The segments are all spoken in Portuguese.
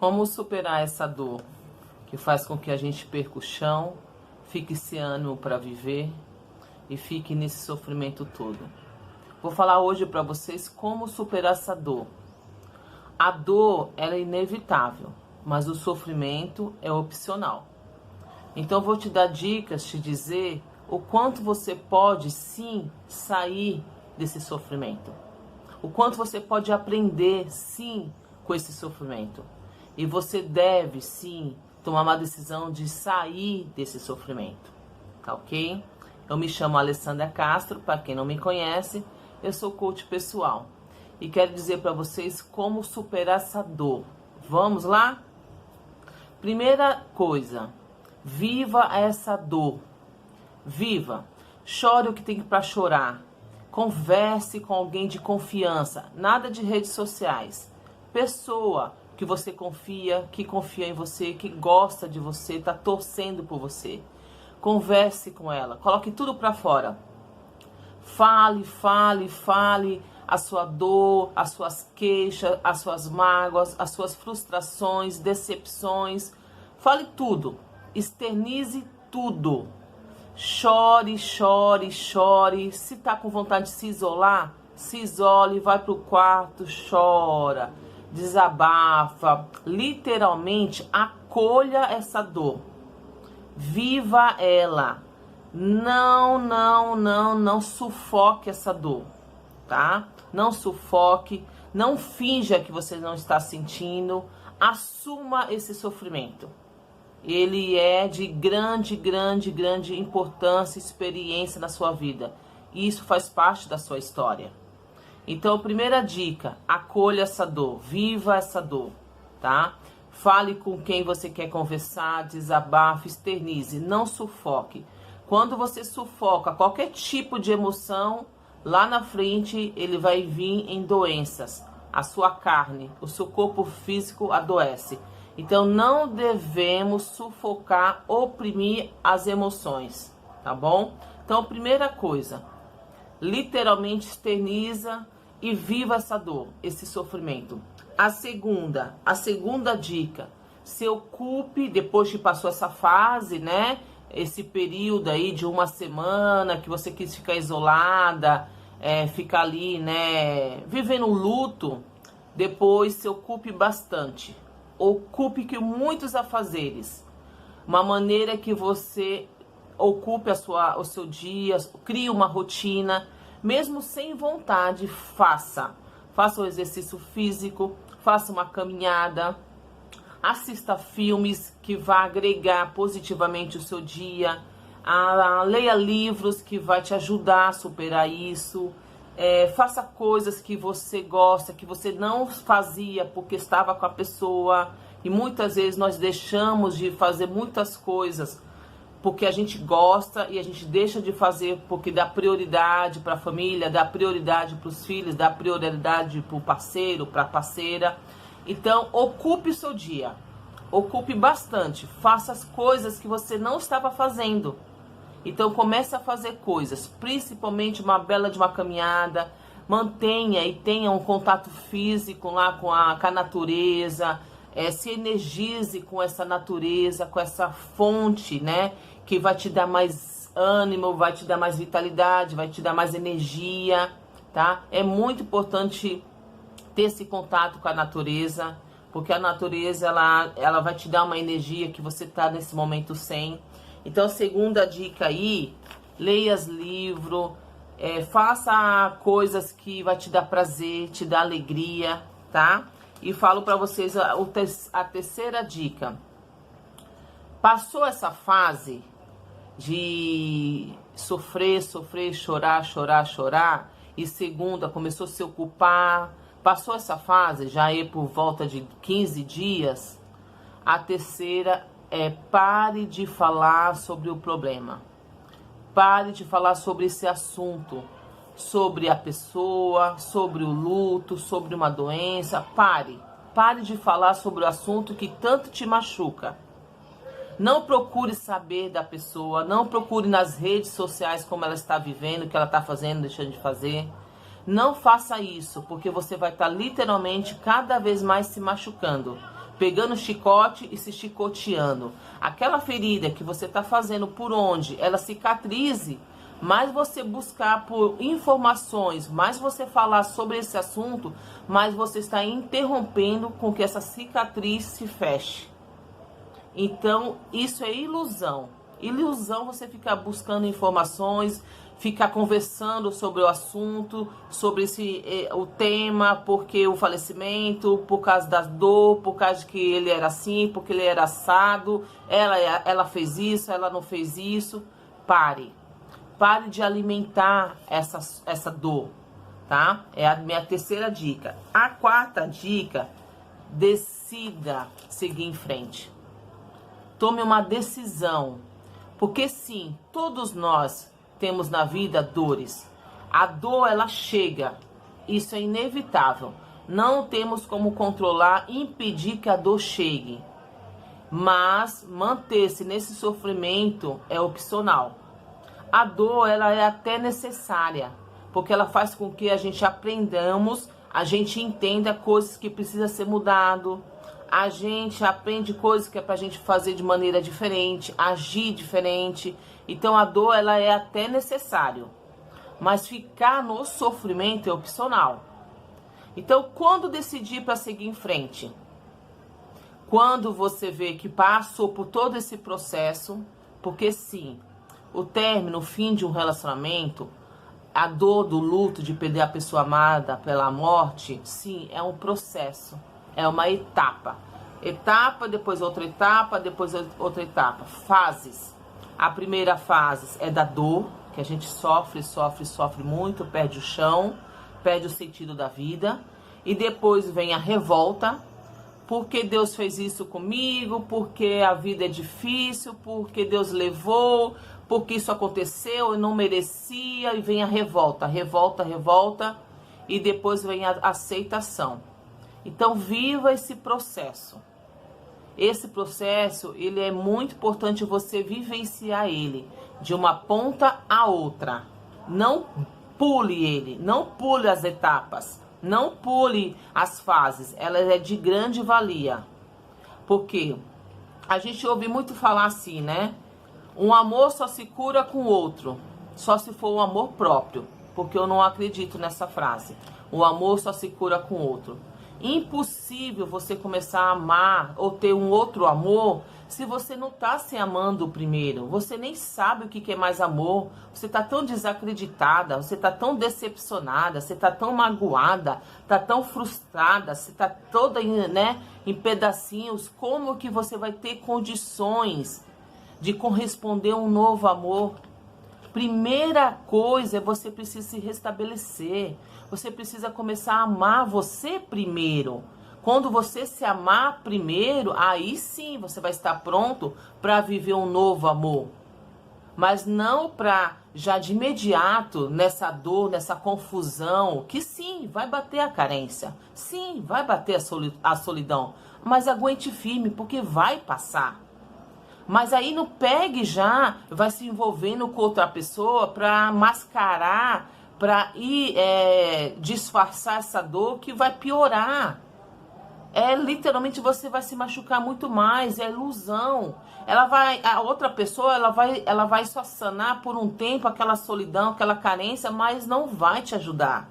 Como superar essa dor que faz com que a gente perca o chão, fique sem ânimo para viver e fique nesse sofrimento todo? Vou falar hoje para vocês como superar essa dor. A dor, ela é inevitável, mas o sofrimento é opcional. Então eu vou te dar dicas, te dizer o quanto você pode sim sair desse sofrimento. O quanto você pode aprender sim com esse sofrimento. E você deve sim tomar uma decisão de sair desse sofrimento. Tá ok? Eu me chamo Alessandra Castro, para quem não me conhece, eu sou coach pessoal. E quero dizer para vocês como superar essa dor. Vamos lá? Primeira coisa, viva essa dor. Viva. Chore o que tem para chorar. Converse com alguém de confiança. Nada de redes sociais. Pessoa que você confia, que confia em você, que gosta de você, está torcendo por você. Converse com ela. Coloque tudo para fora. Fale a sua dor, as suas queixas, as suas mágoas, as suas frustrações, decepções. Fale tudo. Externize tudo. Chore. Se tá com vontade de se isolar, se isole, vai pro quarto, chora, desabafa. Literalmente, acolha essa dor. Viva ela. Não sufoque essa dor, tá? Não sufoque, não finja que você não está sentindo. Assuma esse sofrimento. Ele é de grande importância e experiência na sua vida. E isso faz parte da sua história. Então, primeira dica, acolha essa dor, viva essa dor, tá? Fale com quem você quer conversar, desabafe, externize, não sufoque. Quando você sufoca qualquer tipo de emoção, lá na frente ele vai vir em doenças. A sua carne, o seu corpo físico adoece. Então não devemos sufocar, oprimir as emoções, tá bom? Então, primeira coisa, literalmente externiza e viva essa dor, esse sofrimento. A segunda dica, se ocupe, depois que passou essa fase, né? Esse período aí de uma semana que você quis ficar isolada, ficar ali, né? Vivendo um luto, depois se ocupe bastante. Ocupe com muitos afazeres. Uma maneira que você ocupe o seu dia, crie uma rotina, mesmo sem vontade, faça. Faça um exercício físico, faça uma caminhada, assista filmes que vão agregar positivamente o seu dia, leia livros que vai te ajudar a superar isso, faça coisas que você gosta, que você não fazia porque estava com a pessoa, e muitas vezes nós deixamos de fazer muitas coisas porque a gente gosta e a gente deixa de fazer porque dá prioridade para a família, dá prioridade para os filhos, dá prioridade para o parceiro, para a parceira. Então, ocupe o seu dia, ocupe bastante, faça as coisas que você não estava fazendo. Então, comece a fazer coisas, principalmente uma bela de uma caminhada, mantenha e tenha um contato físico lá com a natureza, se energize com essa natureza, com essa fonte, né, que vai te dar mais ânimo, vai te dar mais vitalidade, vai te dar mais energia, tá? É muito importante ter esse contato com a natureza, porque a natureza, ela vai te dar uma energia que você tá nesse momento sem. Então, segunda dica aí, leia livros, faça coisas que vai te dar prazer, te dar alegria, tá? E falo pra vocês a terceira dica. Passou essa fase de sofrer, chorar, e segunda, começou a se ocupar, passou essa fase, já é por volta de 15 dias, a terceira pare de falar sobre o problema. Pare de falar sobre esse assunto, sobre a pessoa, sobre o luto, sobre uma doença. Pare de falar sobre o assunto que tanto te machuca. Não procure saber da pessoa, não procure nas redes sociais como ela está vivendo, o que ela está fazendo, deixando de fazer. Não faça isso, porque você vai estar literalmente cada vez mais se machucando. pegando chicote e se chicoteando. Aquela ferida que você está fazendo por onde ela cicatrize, mais você buscar por informações, mais você falar sobre esse assunto, mais você está interrompendo com que essa cicatriz se feche. Então, isso é ilusão. Ilusão você ficar buscando informações, ficar conversando sobre o assunto, sobre o tema, porque o falecimento, por causa da dor, por causa de que ele era assim, porque ele era assado, ela fez isso, ela não fez isso. Pare de alimentar essa dor, tá? É a minha terceira dica. A quarta dica, decida seguir em frente. Tome uma decisão, porque sim, todos nós temos na vida dores. A dor, ela chega, isso é inevitável. Não temos como controlar e impedir que a dor chegue, mas manter-se nesse sofrimento é opcional. A dor, ela é até necessária, porque ela faz com que a gente aprendamos, a gente entenda coisas que precisam ser mudado, a gente aprende coisas que é pra gente fazer de maneira diferente, agir diferente. Então a dor, ela é até necessário, mas ficar no sofrimento é opcional. Então, quando decidir para seguir em frente? Quando você vê que passou por todo esse processo, porque sim, o término, o fim de um relacionamento, a dor do luto de perder a pessoa amada pela morte, sim, é um processo, é uma etapa. Etapa, depois outra etapa, depois outra etapa. Fases. A primeira fase é da dor, que a gente sofre muito, perde o chão, perde o sentido da vida. E depois vem a revolta, porque Deus fez isso comigo, porque a vida é difícil, porque Deus levou, porque isso aconteceu, eu não merecia. E vem a revolta, e depois vem a aceitação. Então viva esse processo. Esse processo, ele é muito importante você vivenciar ele de uma ponta a outra. Não pule ele, não pule as etapas, não pule as fases. Ela é de grande valia. Porque a gente ouve muito falar assim, né? Um amor só se cura com o outro, só se for um amor próprio. Porque eu não acredito nessa frase. O amor só se cura com o outro. Impossível você começar a amar ou ter um outro amor se você não está se amando primeiro. Você nem sabe o que é mais amor. Você está tão desacreditada, você está tão decepcionada, você está tão magoada, está tão frustrada, você está toda em pedacinhos. Como que você vai ter condições de corresponder a um novo amor? Primeira coisa é você precisa se restabelecer. Você precisa começar a amar você primeiro. Quando você se amar primeiro, aí sim você vai estar pronto para viver um novo amor. Mas não para já de imediato, nessa dor, nessa confusão, que sim, vai bater a carência. Sim, vai bater a solidão. Mas aguente firme, porque vai passar. Mas aí não pegue já, vai se envolvendo com outra pessoa para mascarar, para ir disfarçar essa dor que vai piorar. Literalmente você vai se machucar muito mais, é ilusão. A outra pessoa, ela vai só sanar por um tempo aquela solidão, aquela carência, mas não vai te ajudar.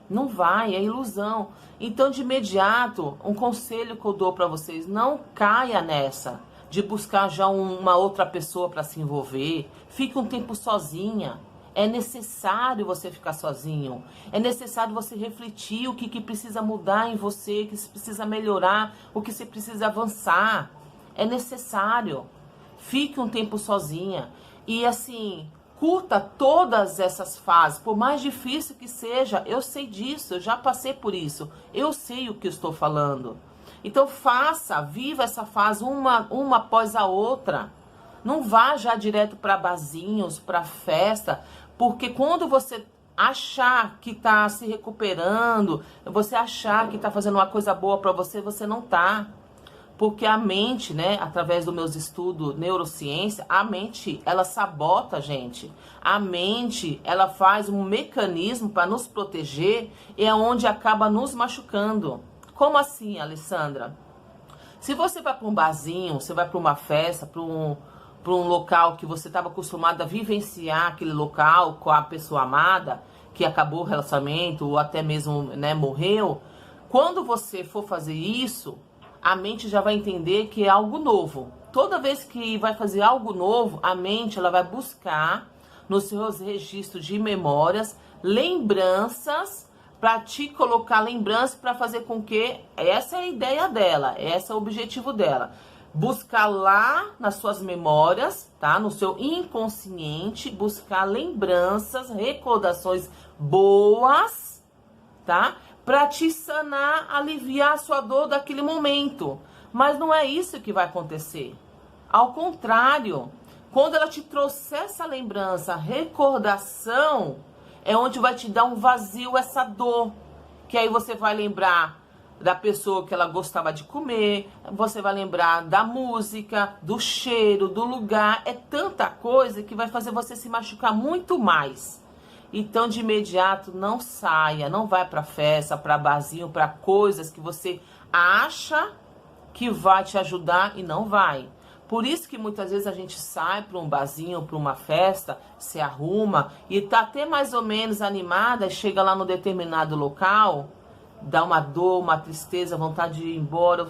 Não vai, é ilusão. Então, de imediato, um conselho que eu dou para vocês, não caia nessa de buscar já uma outra pessoa para se envolver. Fique um tempo sozinha. É necessário você ficar sozinho. É necessário você refletir o que precisa mudar em você, o que você precisa melhorar, o que você precisa avançar. É necessário. Fique um tempo sozinha. E assim, curta todas essas fases. Por mais difícil que seja, eu sei disso, eu já passei por isso. Eu sei o que eu estou falando. Então viva essa fase uma após a outra. Não vá já direto para barzinhos, para festa, porque quando você achar que está se recuperando, você achar que está fazendo uma coisa boa para você, você não está. Porque a mente, através dos meus estudos neurociência, a mente, ela sabota a gente. A mente, ela faz um mecanismo para nos proteger e é onde acaba nos machucando. Como assim, Alessandra? Se você vai para um barzinho, você vai para uma festa, para um local que você estava acostumado a vivenciar aquele local com a pessoa amada, que acabou o relacionamento ou até mesmo, né, morreu, quando você for fazer isso, a mente já vai entender que é algo novo. Toda vez que vai fazer algo novo, a mente ela vai buscar nos seus registros de memórias lembranças para te colocar lembranças para fazer com que essa é a ideia dela, esse é o objetivo dela. Buscar lá nas suas memórias, tá? No seu inconsciente, buscar lembranças, recordações boas, tá? Para te sanar, aliviar a sua dor daquele momento. Mas não é isso que vai acontecer. Ao contrário, quando ela te trouxer essa lembrança, recordação, é onde vai te dar um vazio, essa dor. Que aí você vai lembrar da pessoa que ela gostava de comer, você vai lembrar da música, do cheiro, do lugar. É tanta coisa que vai fazer você se machucar muito mais. Então, de imediato, não saia, não vai para festa, para barzinho, para coisas que você acha que vai te ajudar e não vai. Por isso que muitas vezes a gente sai para um barzinho, para uma festa, se arruma e tá até mais ou menos animada, chega lá no determinado local, dá uma dor, uma tristeza, vontade de ir embora,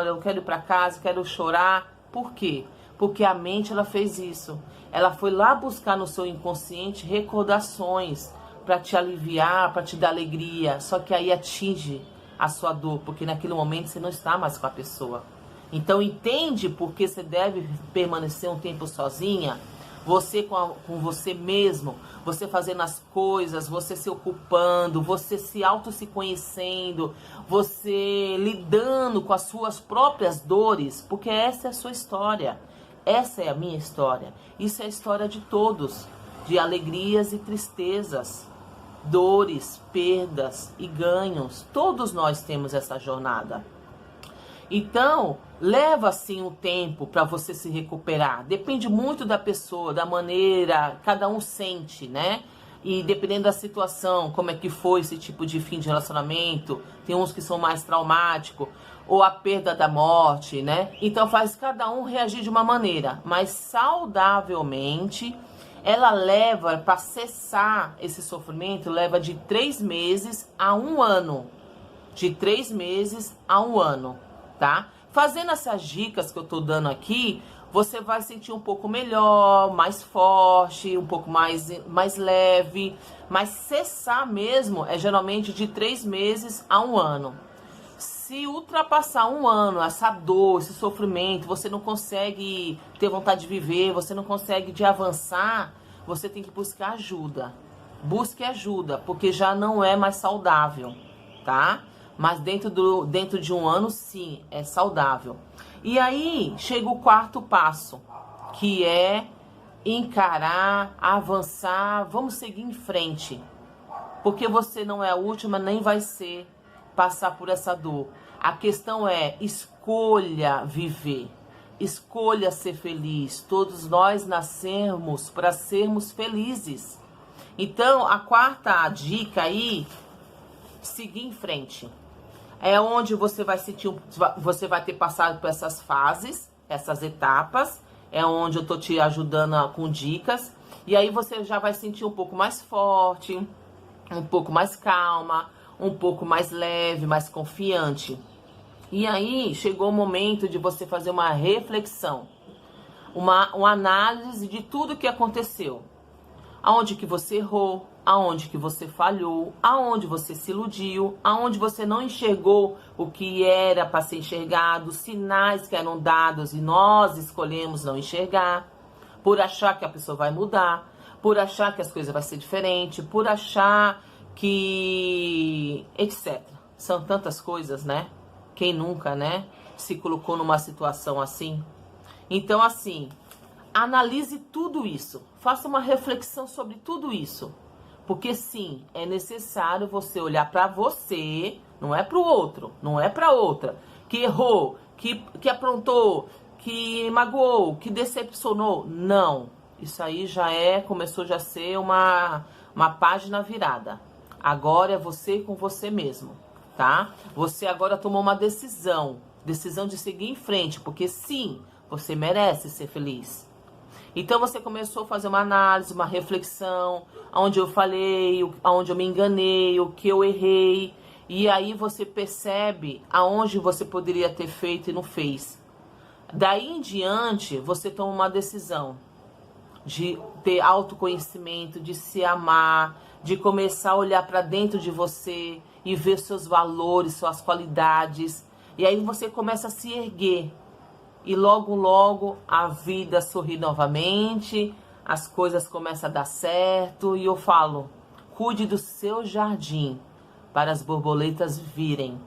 eu quero ir para casa, quero chorar. Por quê? Porque a mente ela fez isso. Ela foi lá buscar no seu inconsciente recordações para te aliviar, para te dar alegria. Só que aí atinge a sua dor, porque naquele momento você não está mais com a pessoa. Então entende por que você deve permanecer um tempo sozinha? Você com você mesmo, você fazendo as coisas, você se ocupando, você se conhecendo, você lidando com as suas próprias dores, porque essa é a sua história. Essa é a minha história. Isso é a história de todos, de alegrias e tristezas, dores, perdas e ganhos. Todos nós temos essa jornada. Então, leva assim um tempo para você se recuperar. Depende muito da pessoa, da maneira, cada um sente, né? E dependendo da situação, como é que foi esse tipo de fim de relacionamento, tem uns que são mais traumáticos, ou a perda da morte, né? Então faz cada um reagir de uma maneira, mas saudavelmente, ela leva para cessar esse sofrimento, leva de 3 meses a 1 ano. De 3 meses a 1 ano, tá? Fazendo essas dicas que eu tô dando aqui, você vai sentir um pouco melhor, mais forte, um pouco mais leve. Mas cessar mesmo é geralmente de 3 meses a 1 ano. Se ultrapassar 1 ano, essa dor, esse sofrimento, você não consegue ter vontade de viver, você não consegue de avançar, você tem que buscar ajuda. Busque ajuda, porque já não é mais saudável, tá? Mas dentro de 1 ano, sim, é saudável. E aí chega o 4º passo, que é encarar, avançar, vamos seguir em frente. Porque você não é a última, nem vai ser passar por essa dor. A questão é, escolha viver, escolha ser feliz. Todos nós nascemos para sermos felizes. Então, a 4ª dica aí, seguir em frente. É onde você vai sentir, você vai ter passado por essas fases, essas etapas. É onde eu tô te ajudando com dicas. E aí você já vai sentir um pouco mais forte, um pouco mais calma, um pouco mais leve, mais confiante. E aí chegou o momento de você fazer uma reflexão, uma análise de tudo que aconteceu. Aonde que você errou, aonde que você falhou, aonde você se iludiu, aonde você não enxergou o que era para ser enxergado, sinais que eram dados e nós escolhemos não enxergar, por achar que a pessoa vai mudar, por achar que as coisas vão ser diferentes, por achar que... etc. São tantas coisas, né? Quem nunca, né? Se colocou numa situação assim. Então, assim, analise tudo isso. Faça uma reflexão sobre tudo isso. Porque, sim, é necessário você olhar para você, não é para o outro, não é para outra, que errou, que aprontou, que magoou, que decepcionou. Não. Isso aí começou já a ser uma página virada. Agora é você com você mesmo, tá? Você agora tomou uma decisão. decisão de seguir em frente, porque sim, você merece ser feliz. Então você começou a fazer uma análise, uma reflexão, onde eu falei, onde eu me enganei, o que eu errei, e aí você percebe aonde você poderia ter feito e não fez. Daí em diante, você toma uma decisão de ter autoconhecimento, de se amar, de começar a olhar para dentro de você e ver seus valores, suas qualidades. E aí você começa a se erguer. E logo, logo, a vida sorri novamente, as coisas começam a dar certo. E eu falo, cuide do seu jardim para as borboletas virem.